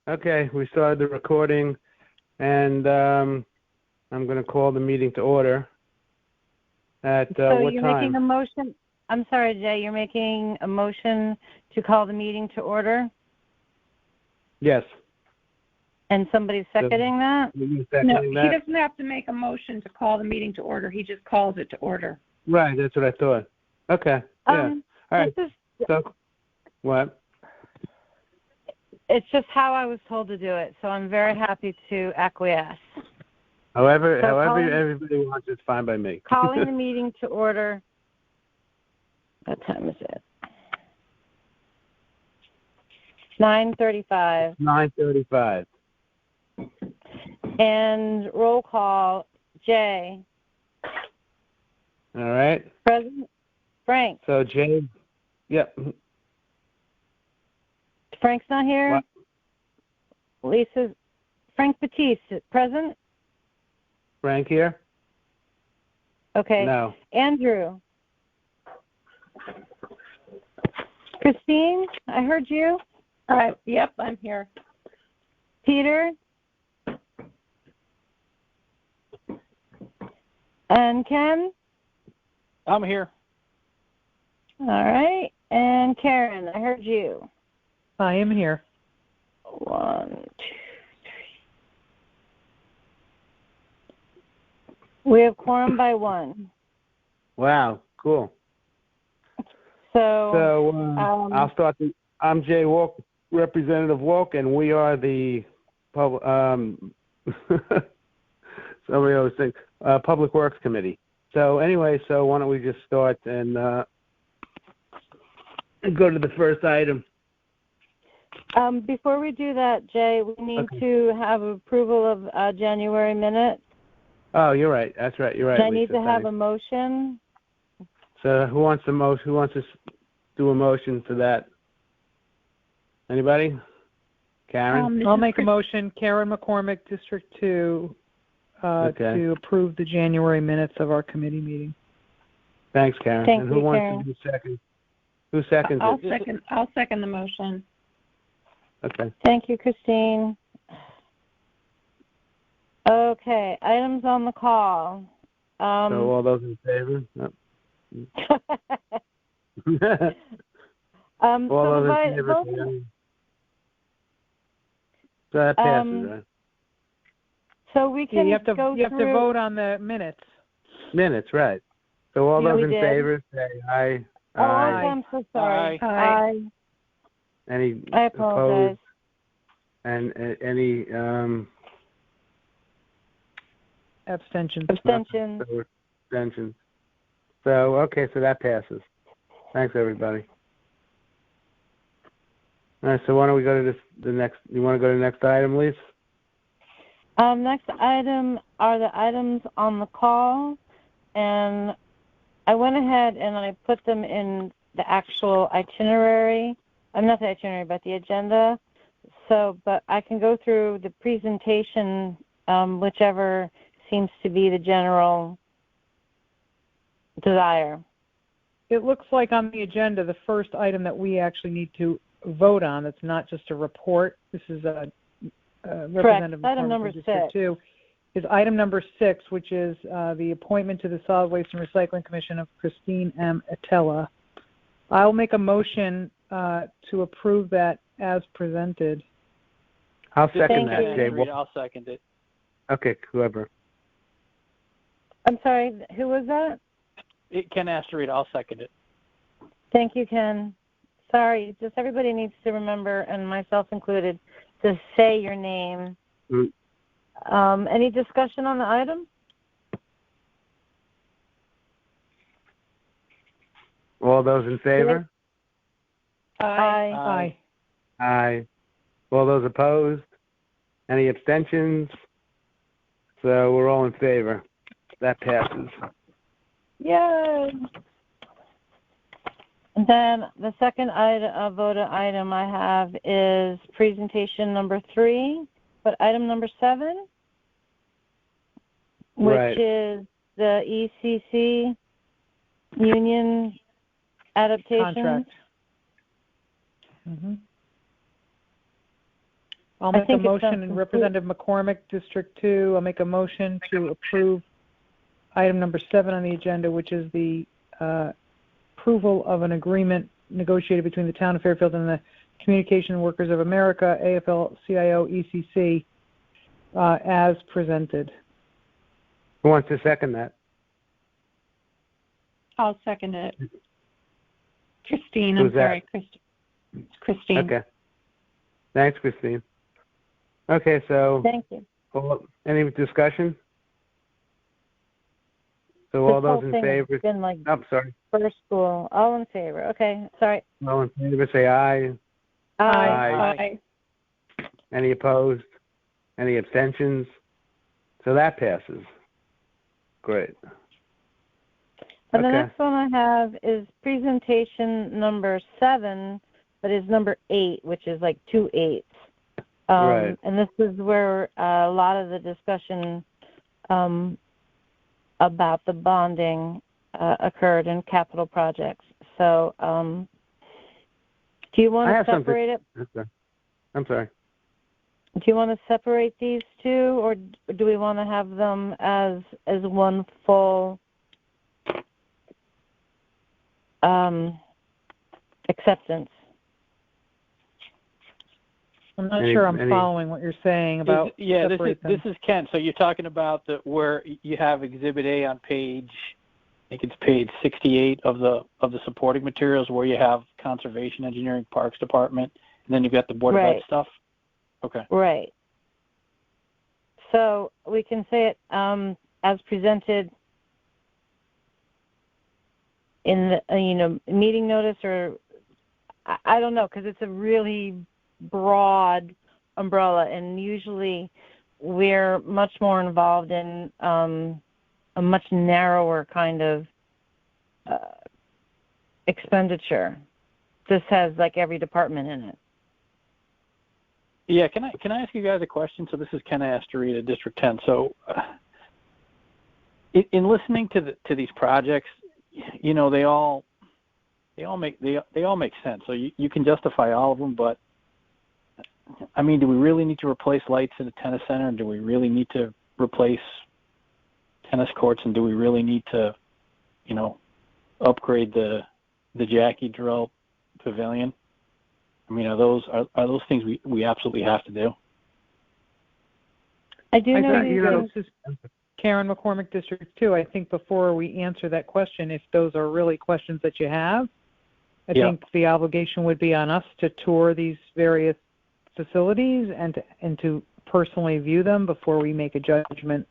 Okay, we started the recording, and I'm going to call the meeting to order. At what time? So you're making a motion. I'm sorry, Jay. You're making a motion to call the meeting to order? Yes. And somebody's seconding that? No, he doesn't have to make a motion to call the meeting to order. He just calls it to order. Right, that's what I thought. Okay, yeah. All right. So, what? It's just how I was told to do it, so I'm very happy to acquiesce. However everybody wants, it's fine by me. Calling the meeting to order. What time is it? 9:35. 9:35. And roll call, Jay. All right. Present. Frank. So, Jay, yep. Frank's not here? What? Lisa. Frank Batiste, present? Frank here? Okay. No. Andrew. Christine, I heard you. All right. Yep, I'm here. Peter. And Ken? I'm here. All right. And Karen, I heard you. I am here. 1, 2, 3. We have quorum by 1. Wow, cool. So I'll start. I'm Jay Walk, Representative Walk, and we are the somebody always thinks Public Works Committee. So anyway, why don't we just start and go to the first item. Before we do that, Jay, we need to have approval of January minutes. Oh, you're right. That's right. You're right. I need to have a motion. So who wants the motion? Who wants to do a motion for that? Anybody? Karen? I'll make a motion. Karen McCormick, District 2, to approve the January minutes of our committee meeting. Thanks, Karen. Thank and you, who wants Karen. to do second? Who seconds it? I'll second the motion. Okay. Thank you, Christine. Okay, items on the call. So all those in favor? No. All those in favor? So that passes, right? So we can you have to vote on the minutes. Minutes, right. So all those in favor say aye. Oh, I'm so sorry. Aye. Any I apologize. opposed? And any Abstentions. Abstentions. So okay, so that passes. Thanks, everybody. All right, so why don't we go to the next? You want to go to the next item, Lisa? Next item are the items on the call, and I went ahead and I put them in the actual itinerary. Not the itinerary, but the agenda. So, but I can go through the presentation, whichever seems to be the general desire. It looks like on the agenda, the first item that we actually need to vote on, it's not just a report. This is a representative item number 6. 2, is item number 6, which is the appointment to the Solid Waste and Recycling Commission of Christine M. Attella. I'll make a motion to approve that as presented. I'll second that, Jay. I'll second it. Okay, whoever. I'm sorry, who was that? Ken asked to read. I'll second it. Thank you, Ken. Sorry, just everybody needs to remember, and myself included, to say your name. Any discussion on the item? All those in favor? Aye. Aye. All those opposed? Any abstentions? So we're all in favor. That passes. Yay! And then the second vote item I have is presentation number 3, but item number 7, which is the ECC union adaptation. Contract. I'll I make a think it motion sounds in complete. Representative McCormick, District 2. I'll make a motion to approve item number 7 on the agenda, which is the approval of an agreement negotiated between the Town of Fairfield and the Communication Workers of America, AFL-CIO, ECC, as presented. Who wants to second that? I'll second it. Christine, Who's I'm sorry. It's Christine. Okay. Thanks, Christine. Okay, so Thank you. any discussion? So This all those whole in thing favor? has been like Oh, sorry. first school. All in favor. Okay, sorry. All in favor, say aye. Aye. Any opposed? Any abstentions? So that passes. Great. And the Okay. next one I have is presentation number 7, but is number 8, which is like 2 8s. Right. And this is where a lot of the discussion about the bonding occurred in capital projects. So do you want to separate it? Okay. I'm sorry. Do you want to separate these two, or do we want to have them as one full acceptance? I'm not sure I'm following what you're saying about this is Ken. So you're talking about where you have Exhibit A on page, I think it's page 68 of the supporting materials, where you have Conservation Engineering Parks Department, and then you've got the Board of Ed stuff. Okay. Right. So we can say it as presented in the meeting notice, or I don't know, because it's a really broad umbrella, and usually we're much more involved in a much narrower kind of expenditure. This has like every department in it. Yeah, can I ask you guys a question? So this is Ken Astorita, District 10. So in listening to these projects, they all make sense. So you can justify all of them, but I mean, do we really need to replace lights in a tennis center? And do we really need to replace tennis courts? And do we really need to, upgrade the Jackie Drill Pavilion? I mean, are those things we absolutely have to do? I do know this is Karen McCormick, District 2. I think before we answer that question, if those are really questions that you have, I think the obligation would be on us to tour these various facilities and to personally view them before we make a judgment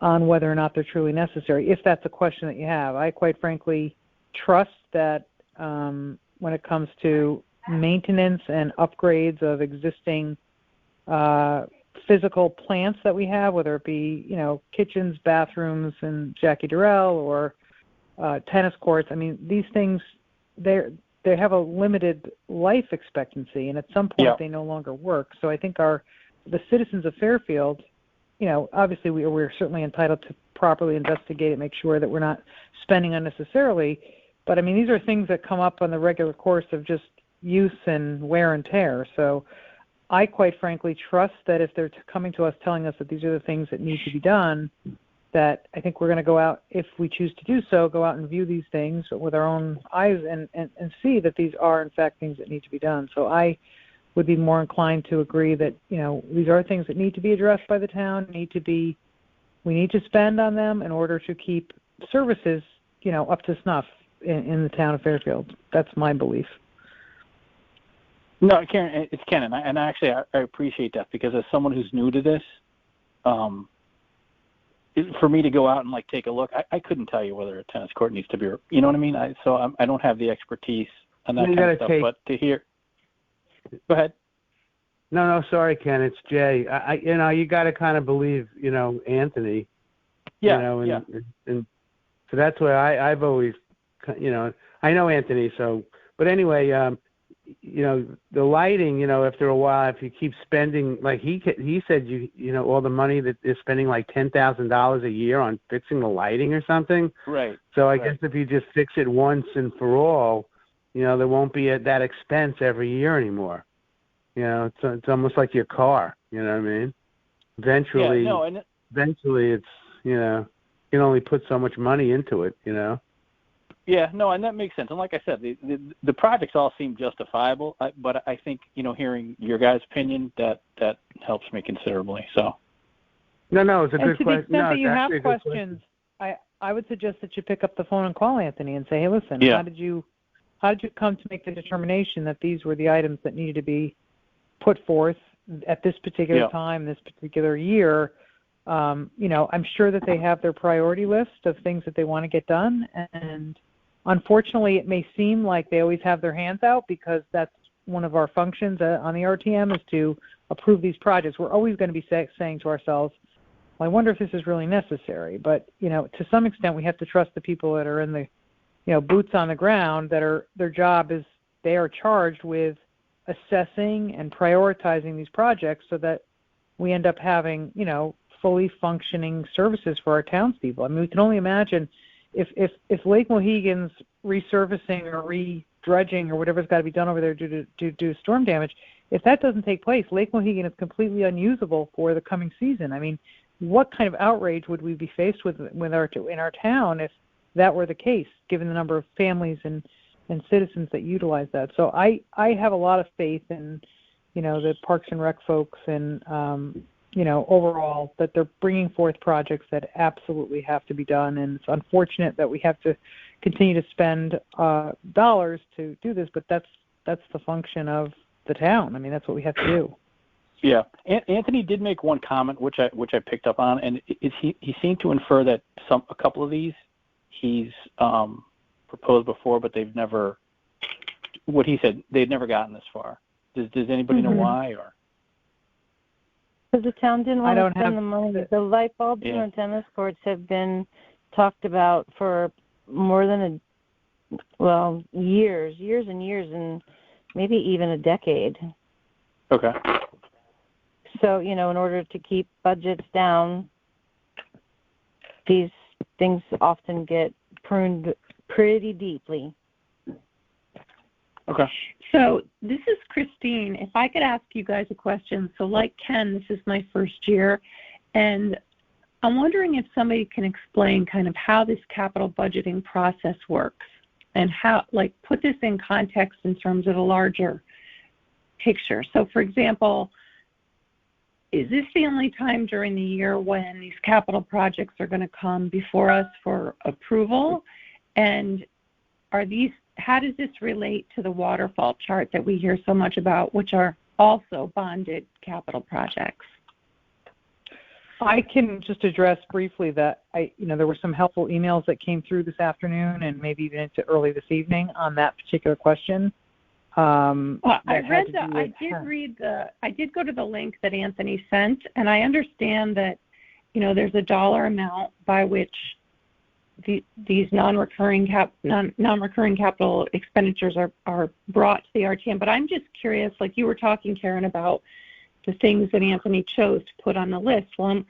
on whether or not they're truly necessary, if that's a question that you have. I quite frankly trust that when it comes to maintenance and upgrades of existing physical plants that we have, whether it be, kitchens, bathrooms, and Jackie Durrell, or tennis courts. I mean, these things, they have a limited life expectancy, and at some point they no longer work. So I think the citizens of Fairfield, obviously we're certainly entitled to properly investigate it, make sure that we're not spending unnecessarily. But I mean, these are things that come up on the regular course of just use and wear and tear. So I quite frankly trust that if they're coming to us telling us that these are the things that need to be done, that I think we're going to go out, if we choose to do so, go out and view these things with our own eyes and see that these are in fact things that need to be done. So I would be more inclined to agree that, these are things that need to be addressed by the town, we need to spend on them in order to keep services, up to snuff in the town of Fairfield. That's my belief. No, Karen, it's Ken, and actually I appreciate that, because as someone who's new to this, for me to go out and take a look, I couldn't tell you whether a tennis court needs to be, you know what I mean? I don't have the extrophy on that kind of stuff. But to hear, go ahead. No, sorry, Ken, it's Jay. You got to kind of believe, Anthony. Yeah. And so that's why I've always, I know Anthony. So, but anyway, the lighting, after a while, if you keep spending, like he said, all the money that they're spending, like $10,000 a year on fixing the lighting or something. Right. So I guess if you just fix it once and for all, there won't be that expense every year anymore. You know, it's almost like your car. You know what I mean? Eventually, eventually, it's, you know, you can only put so much money into it. You know. Yeah, no, and that makes sense. And like I said, the projects all seem justifiable, but I think, you know, hearing your guys' opinion, that helps me considerably. So. No, it's a good question. To the extent no, that you have questions, I would suggest that you pick up the phone and call Anthony and say, hey, listen, how did you come to make the determination that these were the items that needed to be put forth at this particular time, this particular year? You know, I'm sure that they have their priority list of things that they want to get done, and unfortunately, it may seem like they always have their hands out because that's one of our functions on the RTM is to approve these projects. We're always going to be saying to ourselves, well, I wonder if this is really necessary. But, you know, to some extent, we have to trust the people that are in the, you know, boots on the ground, that are, their job is, they are charged with assessing and prioritizing these projects so that we end up having, you know, fully functioning services for our townspeople. I mean, we can only imagine if Lake Mohegan's resurfacing or re-dredging or whatever's got to be done over there due to storm damage, if that doesn't take place, Lake Mohegan is completely unusable for the coming season. I mean, what kind of outrage would we be faced with in our town if that were the case, given the number of families and citizens that utilize that? So I have a lot of faith in, you know, the Parks and Rec folks and, you know, overall, that they're bringing forth projects that absolutely have to be done. And it's unfortunate that we have to continue to spend dollars to do this, but that's the function of the town. I mean, that's what we have to do. Yeah, Anthony did make one comment which I picked up on, and he seemed to infer that a couple of these he's proposed before, but they've never. What he said, they've never gotten this far. Does anybody know why? Or because the town didn't want to spend the money. The light bulbs and the tennis courts have been talked about for more than years and years, and maybe even a decade. Okay. So, you know, in order to keep budgets down, these things often get pruned pretty deeply. Okay. So this is Christine. If I could ask you guys a question. So like Ken, this is my first year, and I'm wondering if somebody can explain kind of how this capital budgeting process works and how, like, put this in context in terms of a larger picture. So, for example, is this the only time during the year when these capital projects are going to come before us for approval? And how does this relate to the waterfall chart that we hear so much about, which are also bonded capital projects? I can just address briefly that there were some helpful emails that came through this afternoon and maybe even into early this evening on that particular question. I did go to the link that Anthony sent, and I understand that, you know, there's a dollar amount by which these non-recurring capital expenditures are brought to the RTM. But I'm just curious, like you were talking, Karen, about the things that Anthony chose to put on the list. Well,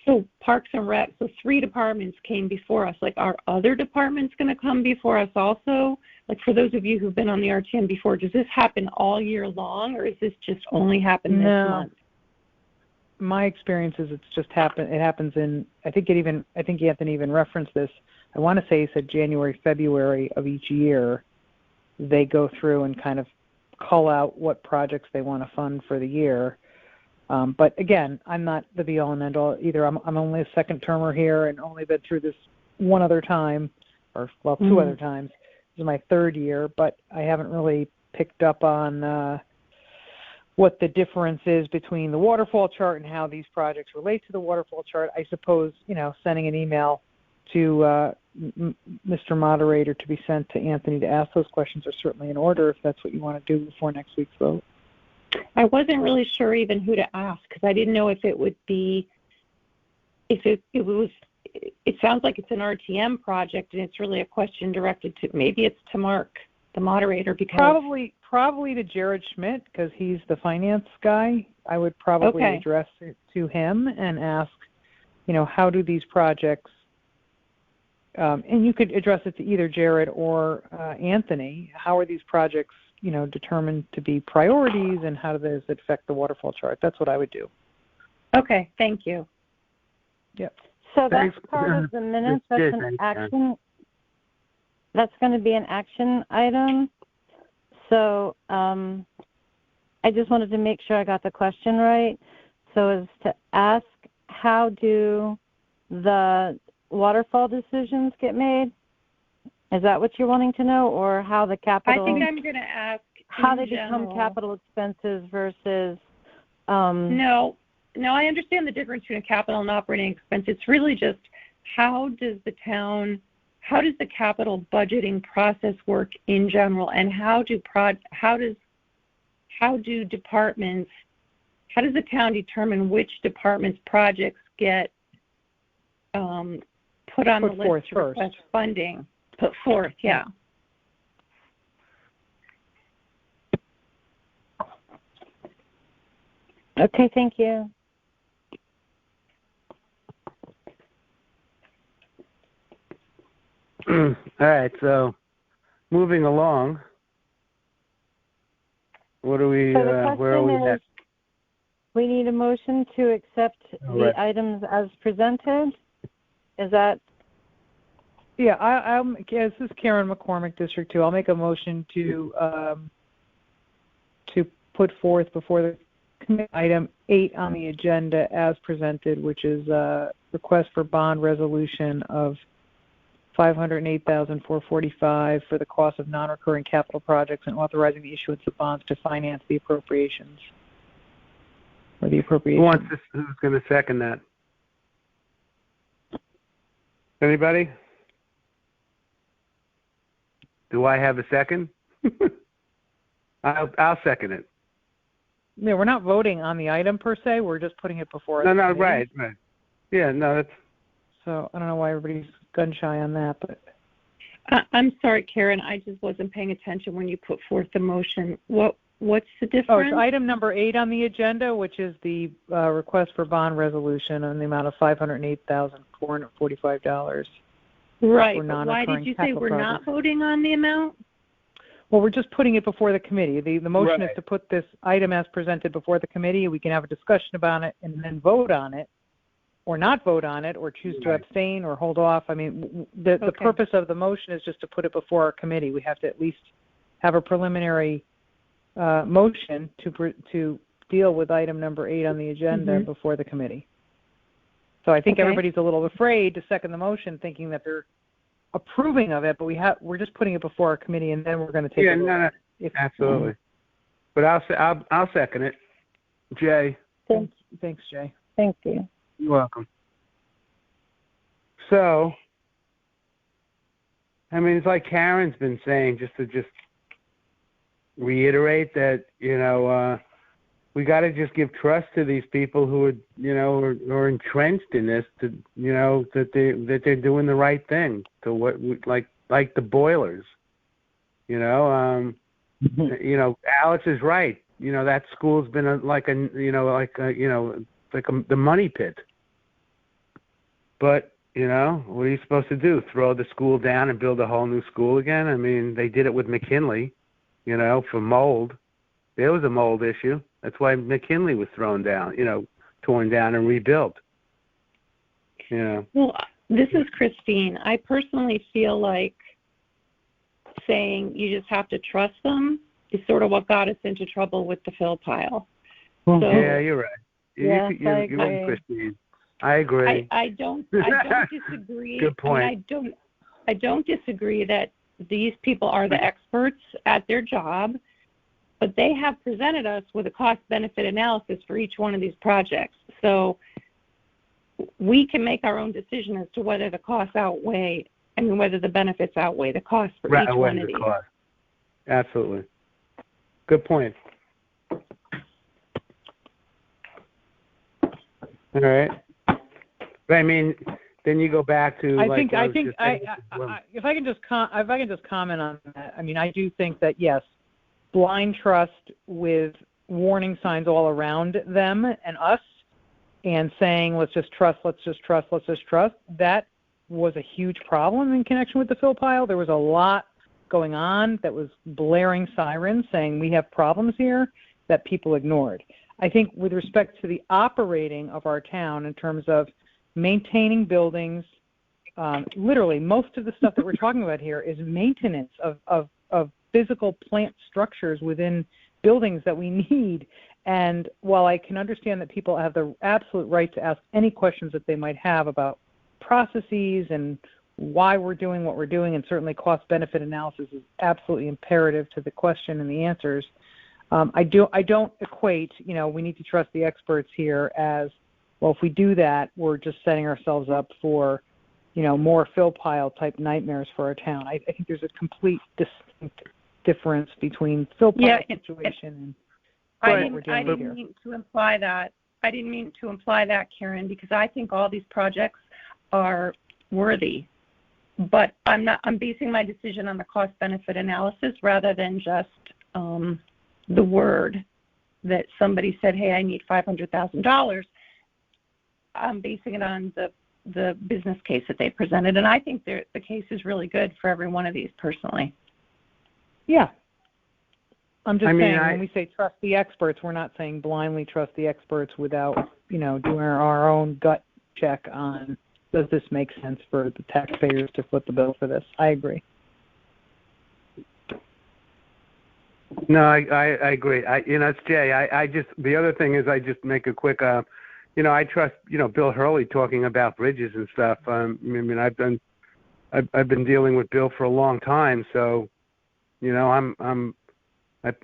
so Parks and Rec, so 3 departments came before us. Like, are other departments going to come before us also? Like, for those of you who've been on the RTM before, does this happen all year long, or is this just only happen this month? My experience is it happens in, I think Anthony even referenced this. I want to say he said January, February of each year, they go through and kind of call out what projects they want to fund for the year. But again, I'm not the be-all and end-all either. I'm only a second termer here and only been through this one other time, or, well, 2 other times. This is my 3rd year, but I haven't really picked up on what the difference is between the waterfall chart and how these projects relate to the waterfall chart. I suppose, you know, sending an email to Mr. Moderator to be sent to Anthony to ask those questions are certainly in order if that's what you want to do before next week's vote. I wasn't really sure even who to ask because I didn't know if it would be, it sounds like it's an RTM project and it's really a question directed to, maybe it's to Mark, the moderator, because probably to Jared Schmidt because he's the finance guy. I would probably address it to him and ask, you know, how do these projects, and you could address it to either Jared or Anthony, how are these projects determined to be priorities, and how does it affect the waterfall chart? That's what I would do. Okay, thank you. Yep. So that's part of the minutes. That's an action. That's going to be an action item. So I just wanted to make sure I got the question right. So as to ask, how do the waterfall decisions get made? Is that what you're wanting to know, or how the capital? I think I'm going to ask how they become capital expenses versus. No, I understand the difference between a capital and operating expense. It's really just how does the capital budgeting process work in general, and how does the town determine which department's projects get put on the list to request funding? Put forth, yeah. Okay, thank you. All right, so moving along, what are we? So the where are we question is, next? we need a motion to accept the items as presented. Is that? Yeah, this is Karen McCormick, District 2. I'll make a motion to put forth before the committee item 8 on the agenda as presented, which is a request for bond resolution of $508,445 for the cost of non-recurring capital projects and authorizing the issuance of bonds to finance the appropriations. Or the appropriation. Who's going to second that? Anybody? Do I have a second? I'll second it. Yeah, we're not voting on the item per se. We're just putting it before us. No, right. Yeah, no, that's. So I don't know why everybody's gun shy on that, but. I'm sorry, Karen. I just wasn't paying attention when you put forth the motion. What's the difference? Oh, it's item number 8 on the agenda, which is the request for bond resolution on the amount of $508,445. Right. But why did you say we're not voting on the amount? Well, we're just putting it before the committee. The motion is to put this item as presented before the committee. We can have a discussion about it and then vote on it, or not vote on it, or choose to abstain or hold off. I mean, the purpose of the motion is just to put it before our committee. We have to at least have a preliminary motion to deal with item number 8 on the agenda before the committee. So I think everybody's a little afraid to second the motion, thinking that they're approving of it, but we're just putting it before our committee, and then we're going to take a vote. No, absolutely. But I'll second it. Jay. Thanks, Jay. Thank you. You're welcome. So, I mean, it's like Karen's been saying, just to reiterate that, we got to just give trust to these people who are, are entrenched in this, to, that they're doing the right thing. To what, like the boilers, Alex is right. That school's been the money pit. But, what are you supposed to do? Throw the school down and build a whole new school again? I mean, they did it with McKinley, for mold. There was a mold issue. That's why McKinley was torn down and rebuilt. Well, this is Christine. I personally feel like saying you just have to trust them is sort of what got us into trouble with the fill pile. So, yeah, you're right. Yes, I agree. You're right, Christine. I agree. I don't disagree. Good point. I don't disagree that these people are the experts at their job, but they have presented us with a cost-benefit analysis for each one of these projects. So we can make our own decision as to whether the costs whether the benefits outweigh the costs for each one of these. Cost. Absolutely. Good point. All right. But I mean, then you go back to. If I can just comment on that. I mean, I do think that yes, blind trust with warning signs all around them and us, and saying let's just trust. That was a huge problem in connection with the fill pile. There was a lot going on that was blaring sirens saying we have problems here that people ignored. I think with respect to the operating of our town in terms of maintaining buildings, literally most of the stuff that we're talking about here is maintenance of physical plant structures within buildings that we need. And while I can understand that people have the absolute right to ask any questions that they might have about processes and why we're doing what we're doing, and certainly cost-benefit analysis is absolutely imperative to the question and the answers, I don't equate, we need to trust the experts here as, well, if we do that, we're just setting ourselves up for, more fill pile type nightmares for our town. I think there's a complete distinct difference between fill pile situation and what we're doing I didn't mean to imply that. I didn't mean to imply that, Karen, because I think all these projects are worthy. But I'm basing my decision on the cost-benefit analysis rather than just the word that somebody said, hey, I need $500,000. I'm basing it on the business case that they presented. And I think the case is really good for every one of these personally. Yeah. I'm just saying when we say trust the experts, we're not saying blindly trust the experts without, doing our own gut check on does this make sense for the taxpayers to foot the bill for this. I agree. No, I agree. It's Jay. I just, the other thing is I just make a quick, I trust, Bill Hurley talking about bridges and stuff. I've been dealing with Bill for a long time, so,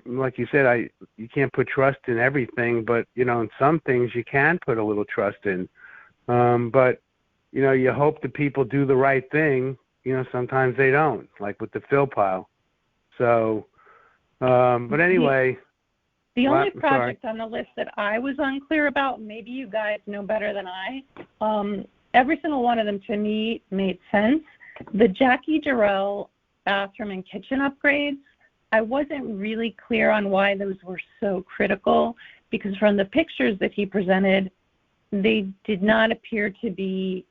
like you said, you can't put trust in everything, but, in some things you can put a little trust in. But, you hope that people do the right thing. Sometimes they don't, like with the fill pile. So, but anyway. The only project on the list that I was unclear about, maybe you guys know better than I, every single one of them to me made sense. The Jackie Durrell bathroom and kitchen upgrades, I wasn't really clear on why those were so critical, because from the pictures that he presented, they did not appear to be,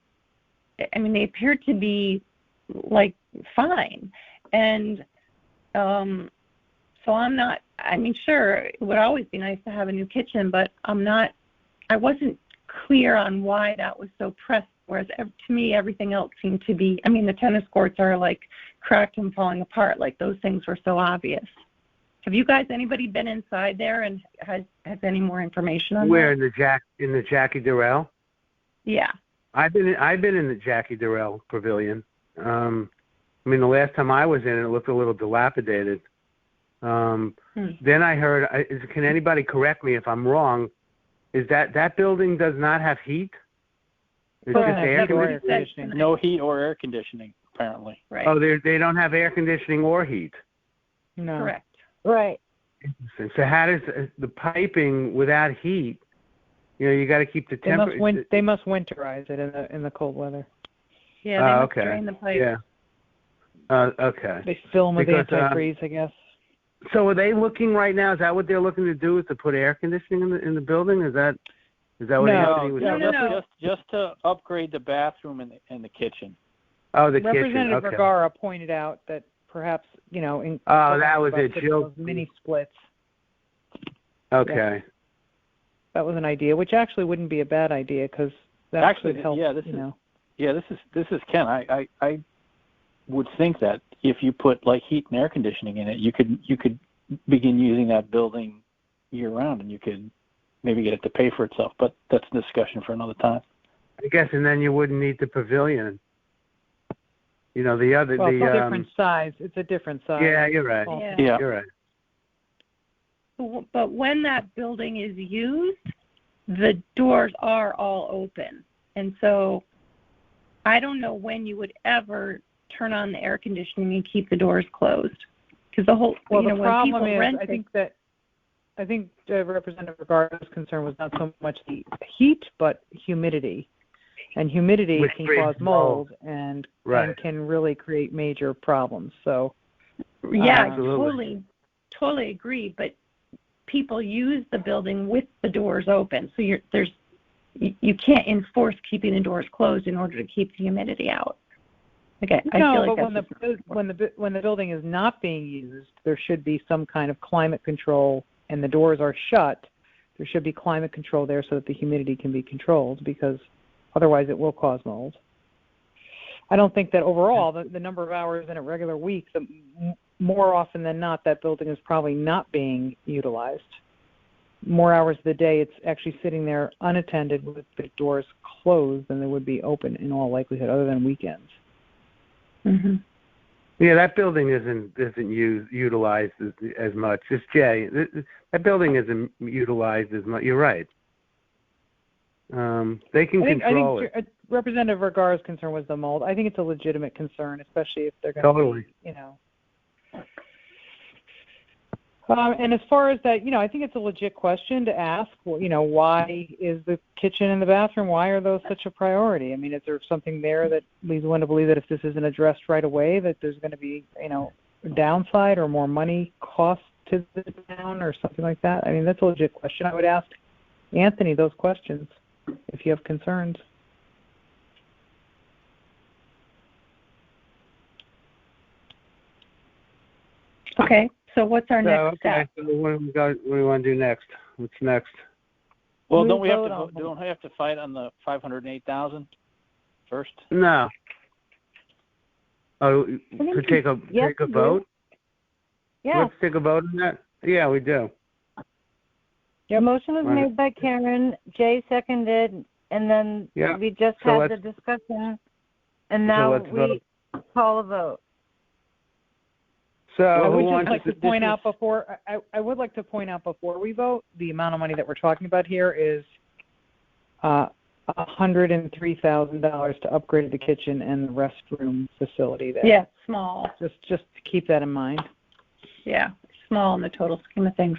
they appeared to be like fine. And so I'm not, sure, it would always be nice to have a new kitchen, but I wasn't clear on why that was so pressed, whereas to me everything else seemed to be, the tennis courts are like cracked and falling apart, like those things were so obvious. Have you guys, anybody been inside there and has any more information on Where, that? in the Jackie Durrell? Yeah. I've been in the Jackie Durrell Pavilion. The last time I was in it looked a little dilapidated. Then I heard, can anybody correct me if I'm wrong, is that building does not have heat? It's just air conditioning? No heat or air conditioning, apparently. Right. Oh, they don't have air conditioning or heat? No. Correct. Right. Interesting. So how does the piping without heat, you got to keep the temperature? They must winterize it in the cold weather. Yeah, they must drain the pipe. Yeah. Okay. They fill them with antifreeze, I guess. So are they looking right now? Is that what they're looking to do? Is to put air conditioning in the building? Is that what Anthony was saying? No. Just to upgrade the bathroom and the kitchen. Oh, the Representative kitchen. Okay. Vergara pointed out that perhaps that was it. Those mini splits. Okay. Yeah. That was an idea, which actually wouldn't be a bad idea because that actually would help. This is Ken. I would think that if you put like heat and air conditioning in it, you could begin using that building year round, and you could maybe get it to pay for itself. But that's a discussion for another time. I guess, and then you wouldn't need the pavilion. The other it's a different size. It's a different size. Yeah, you're right. Yeah. You're right. But when that building is used, the doors are all open, and so I don't know when you would ever turn on the air conditioning and keep the doors closed, because the whole the when problem people is rent I think Representative Vergara's concern was not so much the heat but humidity, and humidity Which can breeds cause mold and can really create major problems. So I totally agree, but people use the building with the doors open, so you can't enforce keeping the doors closed in order to keep the humidity out. Okay, I No, feel like but when the building is not being used, there should be some kind of climate control, and the doors are shut. There should be climate control there so that the humidity can be controlled, because otherwise it will cause mold. I don't think that overall the number of hours in a regular week, more often than not, that building is probably not being utilized. More hours of the day, it's actually sitting there unattended with the doors closed than they would be open in all likelihood, other than weekends. Mm-hmm. Yeah, that building isn't utilized as much. It's Jay. That building isn't utilized as much. You're right. They can control it. I think Representative Vergara's concern was the mold. I think it's a legitimate concern, especially if they're going to be, you know. And as far as that, I think it's a legit question to ask. Well, why is the kitchen and the bathroom, why are those such a priority? I mean, is there something there that leads one to believe that if this isn't addressed right away, that there's going to be, a downside or more money cost to the town or something like that? I mean, that's a legit question. I would ask Anthony those questions if you have concerns. Okay. So what's our next step? So what do we want to do next? What's next? Well, don't we have to fight on the 508,000 first? No. Oh, to take a vote? Yeah. Let's take a vote on that? Yeah, we do. The motion was made by Karen, Jay seconded, and then we just had the discussion, and now we call a vote. So I would just like to point out before I would like to point out before we vote, the amount of money that we're talking about here is $103,000 to upgrade the kitchen and the restroom facility there. Yeah, small. Just to keep that in mind. Yeah, small in the total scheme of things.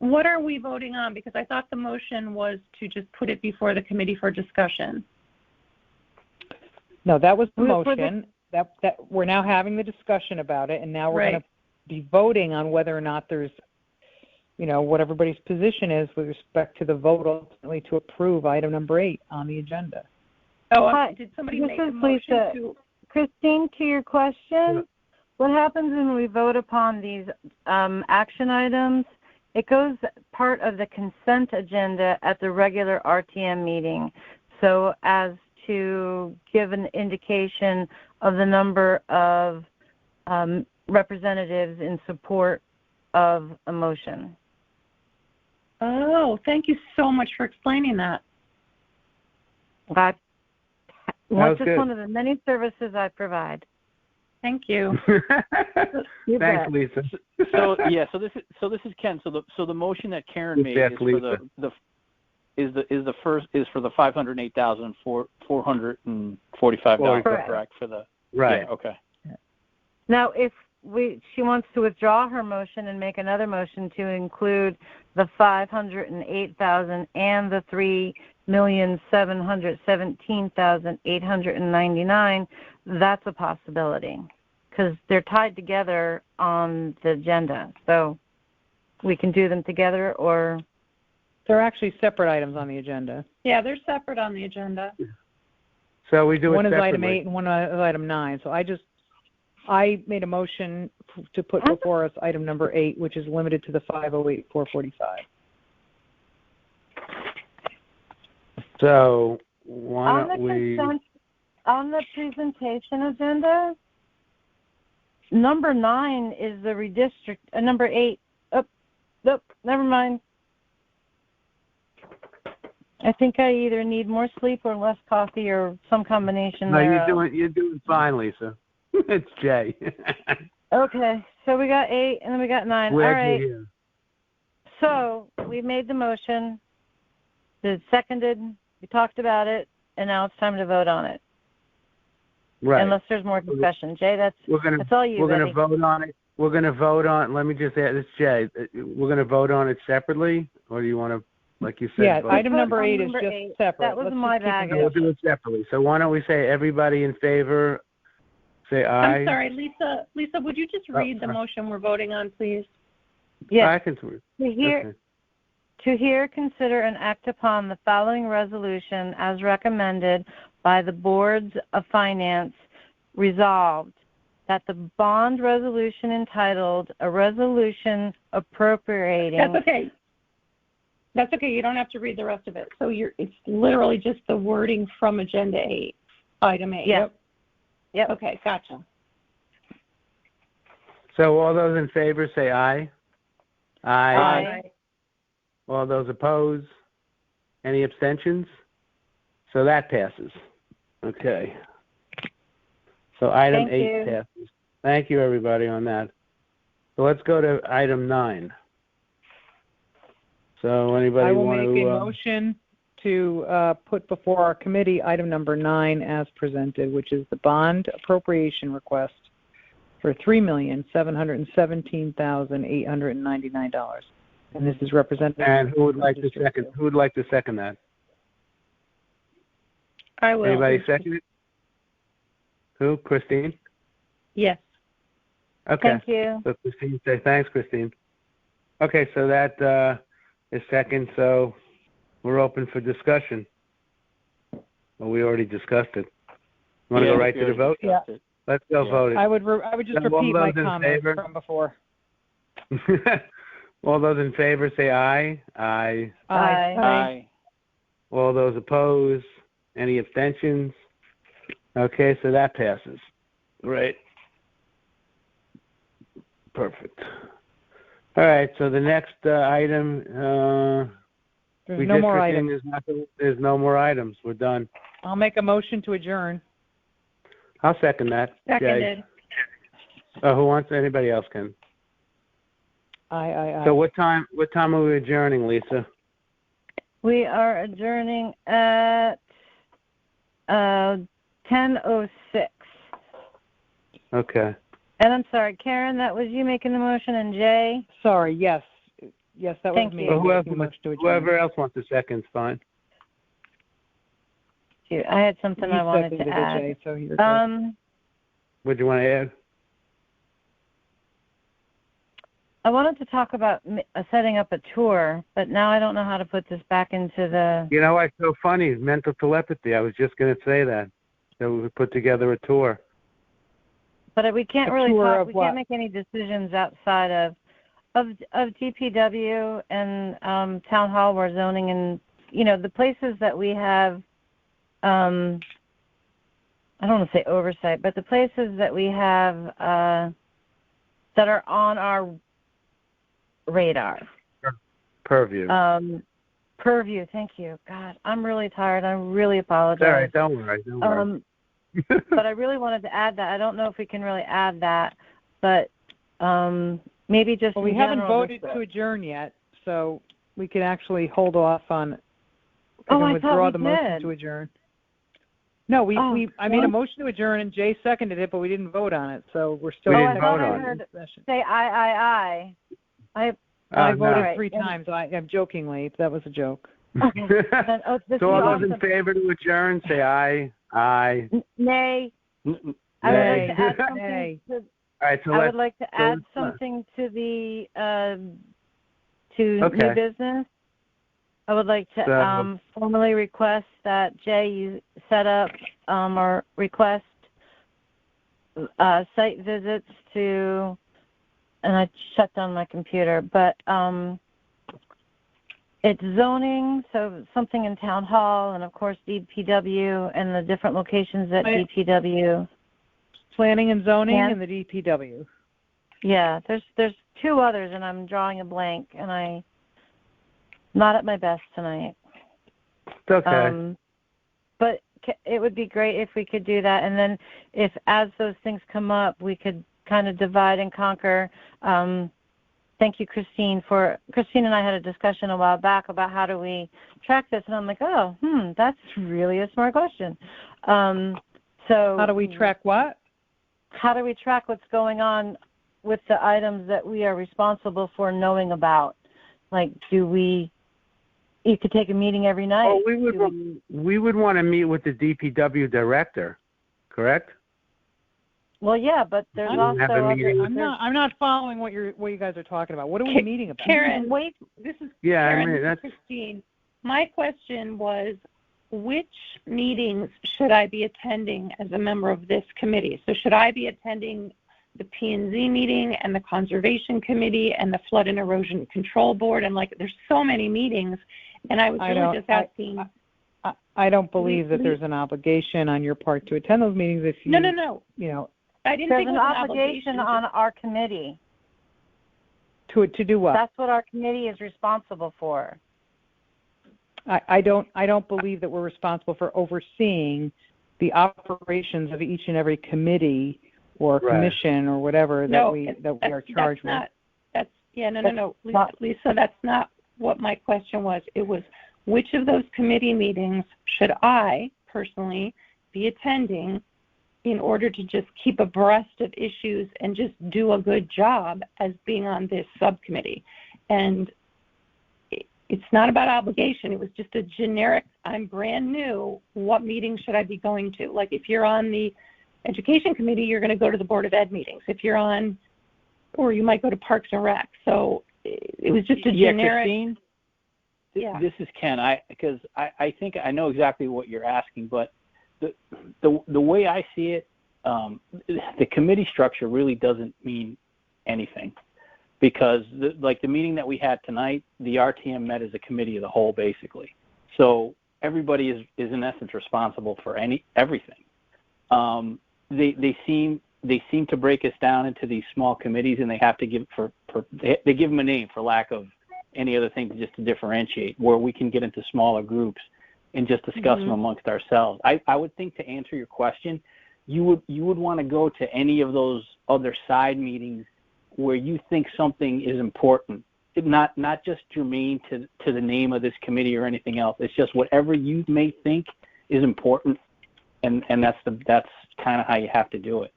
What are we voting on? Because I thought the motion was to just put it before the committee for discussion. No, that was the motion. That we're now having the discussion about it, and now we're going to be voting on whether or not there's, what everybody's position is with respect to the vote ultimately to approve item number 8 on the agenda. Oh, did somebody make a motion to? Christine, to your question, what happens when we vote upon these action items? It goes part of the consent agenda at the regular RTM meeting. So as to give an indication of the number of representatives in support of a motion. Oh, thank you so much for explaining that. That's just one of the many services I provide. Thank you. Thanks, Lisa. So this is Ken. So the motion that Karen made is for the $508,445, correct? For the right. Yeah, okay. Now, if she wants to withdraw her motion and make another motion to include the $508,000 and the $3,717,899, that's a possibility because they're tied together on the agenda. So we can do them together, or they're actually separate items on the agenda. Yeah, they're separate on the agenda. So we do it separately. One is item 8 and one is item 9. So I made a motion to put before us item number 8, which is limited to the 508,445. So why don't we? On the presentation agenda, number 9 is the redistrict. Number 8. Nope. Never mind. I think I either need more sleep or less coffee or some combination. No, you're doing fine, Lisa. It's Jay. Okay, so we got 8 and then we got 9. All right. So we made the motion. It's seconded. We talked about it, and now it's time to vote on it. Right. Unless there's more discussion, Jay. That's all you. We're going to vote on it. We're going to vote on. Let me just add this, Jay. We're going to vote on it separately, or do you want to? Like you said, yeah, item number 8 is just separate. That was my bag. We'll do it separately. So why don't we say everybody in favor, say aye. I'm sorry, Lisa. Lisa, would you just read the motion we're voting on, please? Yes. I can To hear, consider, and act upon the following resolution as recommended by the Boards of Finance resolved that the bond resolution entitled a resolution appropriating. That's okay. That's okay. You don't have to read the rest of it. So it's literally just the wording from Agenda 8, Item 8. Yep. Okay, gotcha. So all those in favor say aye. Aye. All those opposed? Any abstentions? So that passes. Okay. So item Thank 8 you. passes. Thank you, everybody, on that. So let's go to item 9. So anybody I will want make to... a motion to put before our committee item number 9 as presented, which is the bond appropriation request for $3,717,899. And this is represented. And who would like to second? Who would like to second that? I will. Anybody second it? Who? Christine? Yes. Okay. Thank you. So Christine say thanks, Christine. Okay, so that is second. So we're open for discussion. Well, we already discussed it. You want to go right to the vote? Yeah. Let's go vote it. I would just So all repeat my those in comments favor? from before. All those in favor say aye. Aye. Aye. All those opposed? Any abstentions? Okay, so that passes. Great. Perfect. All right, so the next item, There's no more items. There's no more items. We're done. I'll make a motion to adjourn. I'll second that. Seconded. Jay. Who wants? Anybody else can. Aye. So what time are we adjourning, Lisa? We are adjourning at 10:06. Okay. And I'm sorry, Karen, that was you making the motion, and Jay? Sorry, yes, that Thank was me. you. Well, making the motion to adjourn. whoever else wants a second's fine. Shoot, I had something You I wanted to seconded it, add. Jay, so you're good. What do you want to add? I wanted to talk about setting up a tour, but now I don't know how to put this back into the... You know what's so funny? Mental telepathy. I was just going to say that. So we put together a tour. But we can't A really tour talk. of We what? can't make any decisions outside of DPW and town hall where zoning and the places that we have. I don't want to say oversight, but the places that we have that are on our radar. Purview. Purview. Thank you. God, I'm really tired. I really apologize. All right, don't worry. But I really wanted to add that. I don't know if we can really add that, but maybe just. Well, we haven't voted to adjourn yet, so we can actually hold off on. I withdraw thought we the motion did. to adjourn. No, I made a motion to adjourn and Jay seconded it, but we didn't vote on it, so we're still. We I didn't thought vote I on heard it. say aye. I voted 3 times. I'm jokingly. That was a joke. Okay. Then, So all those in favor to adjourn, say aye. Aye. Nay. I would like to add something. All right, so I would like to add something to the new business. I would like to formally request that Jay, you set up or request site visits to, and I shut down my computer, but it's zoning, so something in town hall, and of course DPW and the different locations at DPW. Planning and zoning and the DPW. Yeah, there's 2 others, and I'm drawing a blank, and I'm not at my best tonight. It's okay. But it would be great if we could do that, and then if as those things come up, we could kind of divide and conquer. Thank you, Christine. Christine and I had a discussion a while back about how do we track this, and I'm like, that's really a smart question. So how do we track what? How do we track what's going on with the items that we are responsible for knowing about? Like, you could take a meeting every night. Oh, we would want to meet with the DPW director, correct? Well, yeah, but there's also I'm not following what you guys are talking about. What are we meeting about? Karen, wait. This is Karen, Christine. My question was, which meetings should I be attending as a member of this committee? So should I be attending the P&Z meeting and the Conservation Committee and the Flood and Erosion Control Board? And there's so many meetings, and I was really just asking. I don't believe that there's an obligation on your part to attend those meetings if you. No. I didn't think there's it was an obligation on our committee. To do what? That's what our committee is responsible for. I don't believe that we're responsible for overseeing the operations of each and every committee or commission or whatever that we are charged with. No. Lisa, that's not what my question was. It was, which of those committee meetings should I personally be attending in order to just keep abreast of issues and just do a good job as being on this subcommittee? And it's not about obligation. It was just a generic, I'm brand new, what meeting should I be going to? Like if you're on the Education Committee, you're going to go to the Board of Ed meetings. If you're on, or you might go to Parks and Rec. So it was just a generic. Christine, this is Ken. Because I think I know exactly what you're asking, but the way I see it, the committee structure really doesn't mean anything, because the meeting that we had tonight, the RTM met as a committee of the whole, basically. So everybody is in essence responsible for everything. They seem to break us down into these small committees, and they have to give they give them a name for lack of any other thing, just to differentiate, where we can get into smaller groups and just discuss them amongst ourselves. I would think, to answer your question, you would want to go to any of those other side meetings where you think something is important, not just germane to the name of this committee or anything else. It's just whatever you may think is important, and that's kind of how you have to do it.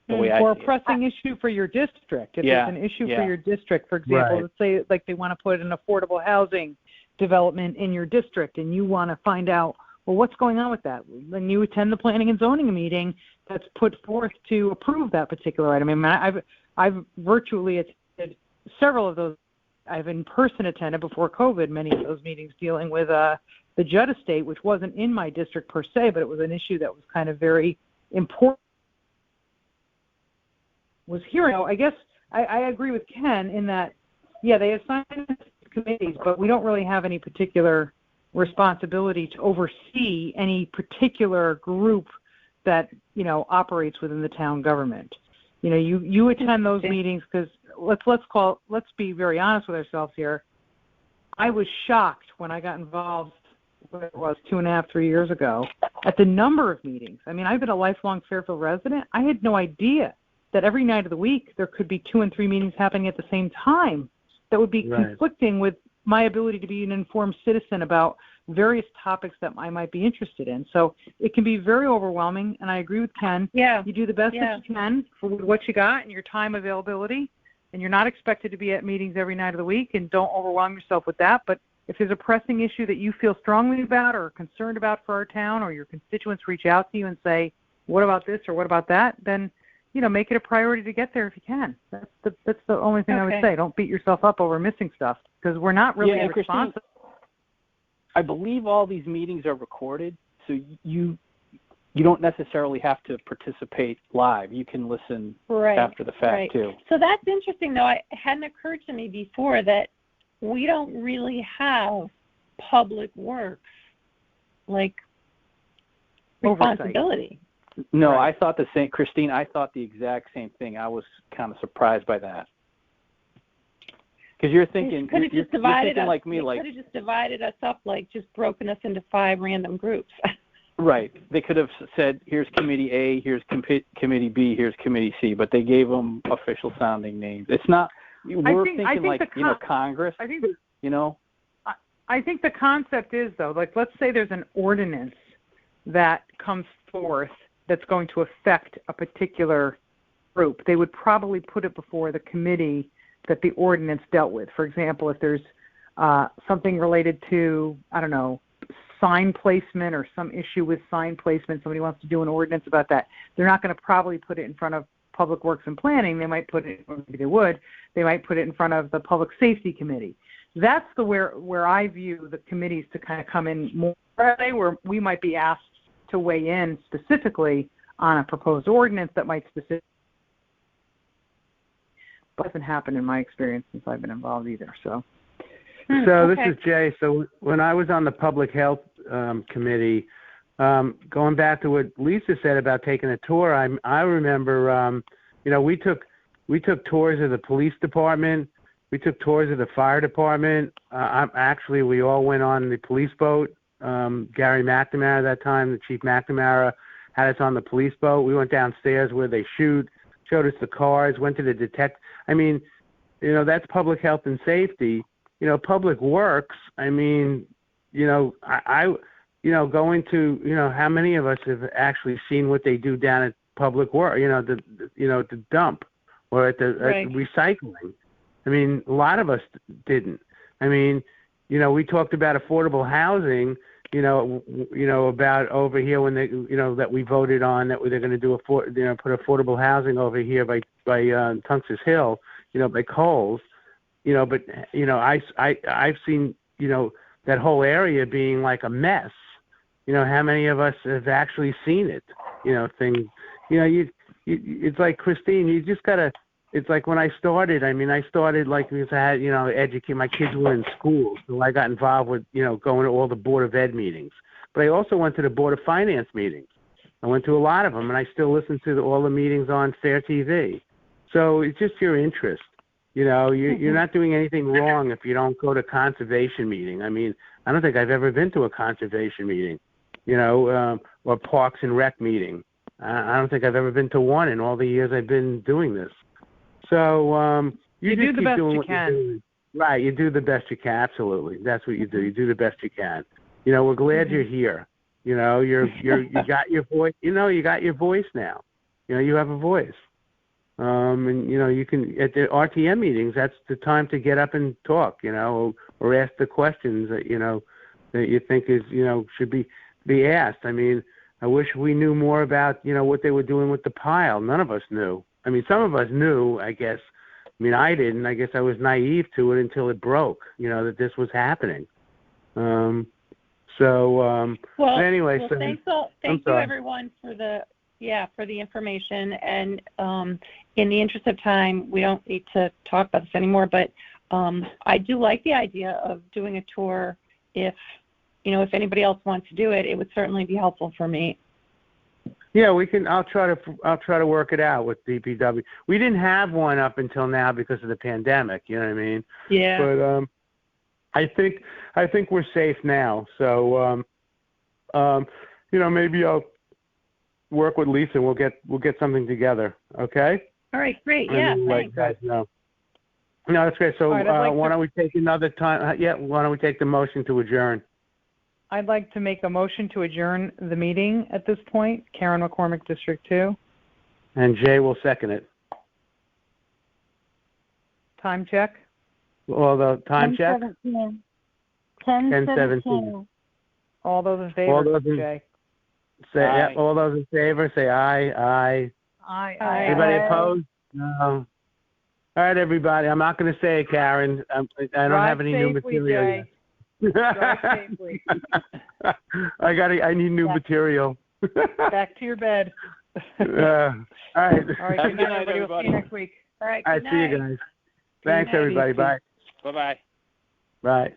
Or a pressing issue for your district. If it's an issue for your district, for example, let's say they want to put an affordable housing development in your district, and you want to find out, well, what's going on with that? Then you attend the planning and zoning meeting that's put forth to approve that particular item. I mean, I've virtually attended several of those. I've in person attended before COVID many of those meetings dealing with the Judd estate, which wasn't in my district per se, but it was an issue that was kind of very important. Was hearing. I guess I agree with Ken in that, they assign committees, but we don't really have any particular responsibility to oversee any particular group that operates within the town government. You attend those meetings because let's be very honest with ourselves here. I was shocked when I got involved, what it was 2.5, 3 years ago, at the number of meetings. I mean, I've been a lifelong Fairfield resident. I had no idea that every night of the week there could be 2 and 3 meetings happening at the same time that would be conflicting with my ability to be an informed citizen about various topics that I might be interested in. So it can be very overwhelming, and I agree with Ken. Yeah. You do the best that you can for what you got and your time availability, and you're not expected to be at meetings every night of the week, and don't overwhelm yourself with that. But if there's a pressing issue that you feel strongly about or are concerned about for our town, or your constituents reach out to you and say, what about this or what about that, then make it a priority to get there if you can. That's the only thing I would say. Don't beat yourself up over missing stuff, because we're not really responsible. I believe all these meetings are recorded, so you don't necessarily have to participate live. You can listen after the fact too. So that's interesting, though. It hadn't occurred to me before that we don't really have public works responsibility. No, I thought the same, Christine. I thought the exact same thing. I was kind of surprised by that, because you're thinking, you're thinking like me. They could have just divided us up, just broken us into 5 random groups. Right. They could have said, "Here's Committee A, here's Committee B, here's Committee C," but they gave them official sounding names. It's not. We're thinking Congress. I think the concept is, though, let's say there's an ordinance that comes forth that's going to affect a particular group. They would probably put it before the committee that the ordinance dealt with. For example, if there's something related to, sign placement or some issue with sign placement, somebody wants to do an ordinance about that, they're not going to probably put it in front of Public Works and Planning. They might put it, or maybe they would, they might put it in front of the Public Safety Committee. that's where I view the committees to kind of come in more, where we might be asked to weigh in specifically on a proposed ordinance that might specifically. Doesn't happen in my experience since I've been involved either. So This is Jay. So when I was on the Public Health Committee, going back to what Lisa said about taking a tour, I remember, we took tours of the police department. We took tours of the fire department. Actually, we all went on the police boat. Gary McNamara at that time, the Chief McNamara, had us on the police boat. We went downstairs where they shoot, showed us the cars, went to the detect. I mean, that's public health and safety. Public works. I mean, I going to, how many of us have actually seen what they do down at public work? The dump or at the at recycling. I mean, a lot of us didn't. I mean, we talked about affordable housing. About over here when they, that we voted on that they're going to do put affordable housing over here by Tunxus Hill, by Coles, but I've seen that whole area being like a mess. How many of us have actually seen it? Things. It's like Christine. You just gotta. It's like when I started. I mean, I started like because I had educate my kids were in school, so I got involved with going to all the Board of Ed meetings. But I also went to the Board of Finance meetings. I went to a lot of them, and I still listen to all the meetings on Fair TV. So it's just your interest. You're not doing anything wrong if you don't go to conservation meeting. I mean, I don't think I've ever been to a conservation meeting, or Parks and Rec meeting. I don't think I've ever been to one in all the years I've been doing this. So you just do the keep best doing you what can. you're doing. Right, you do the best you can. Absolutely, that's what you do. You do the best you can. We're glad you're here. You got your voice. You got your voice now. You have a voice. And you can at the RTM meetings. That's the time to get up and talk. Or ask the questions that that you think is should be asked. I mean, I wish we knew more about what they were doing with the pile. None of us knew. I mean, some of us knew, I guess. I mean, I didn't. I guess I was naive to it until it broke, that this was happening. But anyway. Well, so, thank you, everyone, for the information. And in the interest of time, we don't need to talk about this anymore. But I do like the idea of doing a tour. If anybody else wants to do it, it would certainly be helpful for me. Yeah, we can. I'll try to work it out with DPW. We didn't have one up until now because of the pandemic. You know what I mean? Yeah. But I think we're safe now. So maybe I'll work with Lisa and we'll get something together. Okay? All right, great. Yeah, thanks. No, that's great. So right, why don't we take another time? Why don't we take the motion to adjourn? I'd like to make a motion to adjourn the meeting at this point. Karen McCormick, District 2. And Jay will second it. Time check. Well, the time check? 10:17. All those in favor, All those in- Jay? Say all those in favor, say aye. Aye. Aye. Anybody opposed? No. All right, everybody. I'm not going to say it, Karen. I don't have any new material Jay. yet. Drive safely. I need new material. Back to your bed. All right. All right. Have a Good good night, night, everybody. We'll see you next week. All right, All right. good See night. you guys. Thanks, night. everybody. Bye. Bye-bye. Bye.